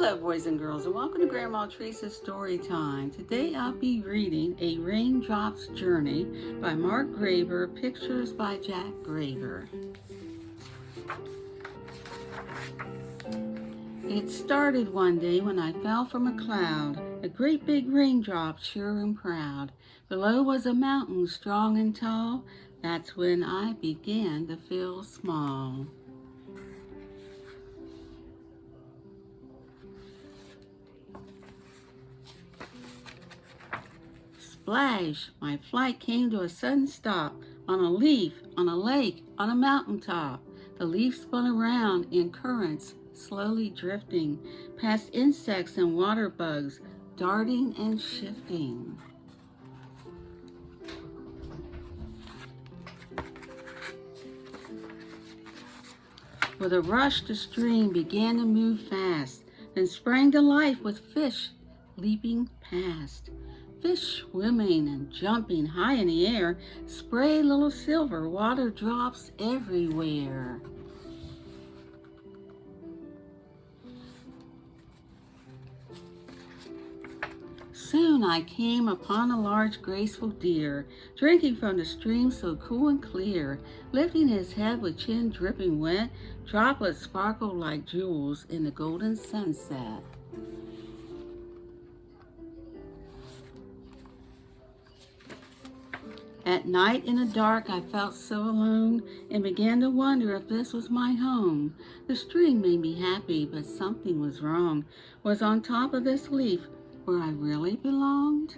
Hello, boys and girls, and welcome to Grandma Teresa's Story Time. Today I'll be reading A Raindrop's Journey by Mark Graver, pictures by Jack Graver. It started one day when I fell from a cloud, a great big raindrop, sure and proud. Below was a mountain, strong and tall. That's when I began to feel small. Splash! My flight came to a sudden stop on a leaf, on a lake, on a mountaintop. The leaf spun around in currents, slowly drifting, past insects and water bugs, darting and shifting. With a rush, the stream began to move fast, then sprang to life with fish leaping past. Fish swimming and jumping high in the air, spray little silver water drops everywhere. Soon I came upon a large graceful deer, drinking from the stream so cool and clear. Lifting his head with chin dripping wet, droplets sparkled like jewels in the golden sunset. At night in the dark I felt so alone and began to wonder if this was my home. The stream made me happy, but something was wrong. Was on top of this leaf where I really belonged?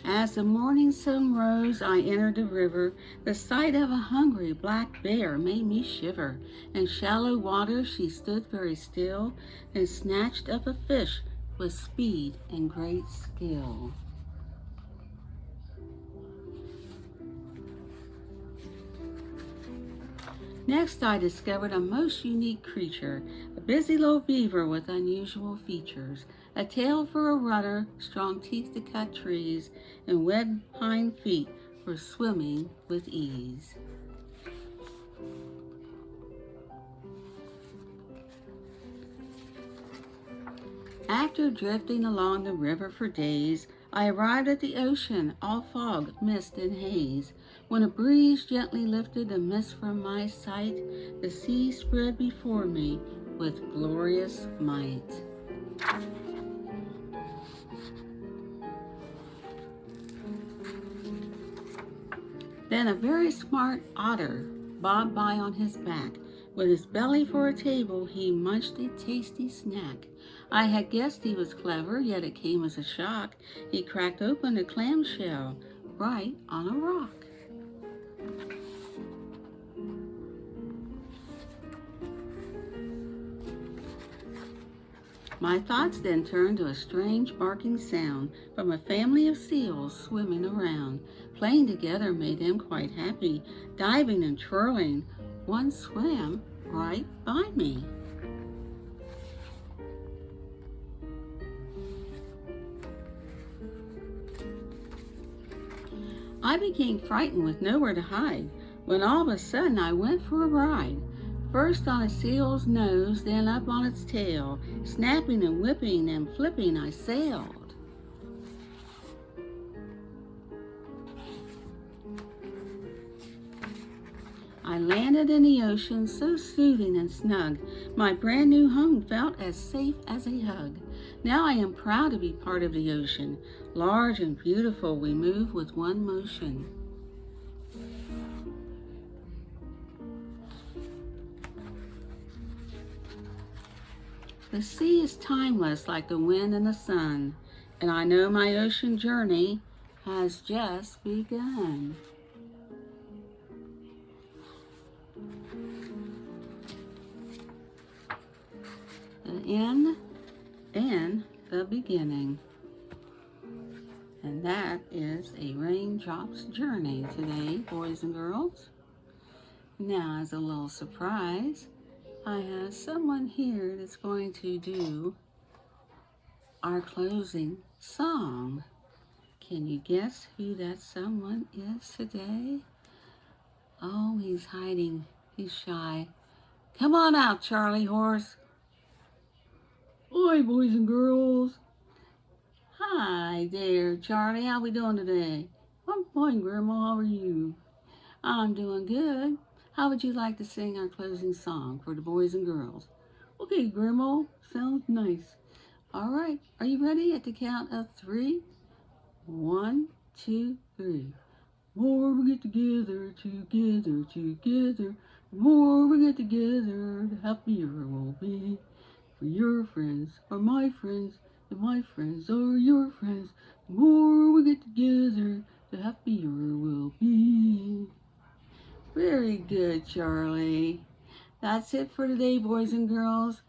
As the morning sun rose, I entered the river. The sight of a hungry black bear made me shiver. In shallow water she stood very still, and snatched up a fish with speed and great skill. Next I discovered a most unique creature, a busy little beaver with unusual features, a tail for a rudder, strong teeth to cut trees, and webbed hind feet for swimming with ease. After drifting along the river for days, I arrived at the ocean, all fog, mist, and haze. When a breeze gently lifted the mist from my sight, the sea spread before me with glorious might. Then a very smart otter bobbed by on his back. With his belly for a table, he munched a tasty snack. I had guessed he was clever, yet it came as a shock. He cracked open a clamshell right on a rock. My thoughts then turned to a strange barking sound from a family of seals swimming around. Playing together made them quite happy, diving and twirling. One swam right by me. I became frightened with nowhere to hide, when all of a sudden I went for a ride. First on a seal's nose, then up on its tail. Snapping and whipping and flipping I sailed. I landed in the ocean, so soothing and snug. My brand new home felt as safe as a hug. Now I am proud to be part of the ocean. Large and beautiful, we move with one motion. The sea is timeless like the wind and the sun, and I know my ocean journey has just begun. The end and the beginning. And that is A Raindrop's Journey today, boys and girls. Now, as a little surprise, I have someone here that's going to do our closing song. Can you guess who that someone is today? Oh he's hiding. He's shy. Come on out, Charlie horse. Hi, boys and girls. Hi there, Charlie. How we doing today? I'm fine, Grandma. How are you? I'm doing good. How would you like to sing our closing song for the boys and girls? Okay, Grandma. Sounds nice. All right. Are you ready at the count of 3? 1, 2, 3. The more we get together, together. The more we get together, the happier we'll be. For your friends are my friends, and my friends are your friends. The more we get together, the happier we'll be. Very good, Charlie. That's it for today, boys and girls.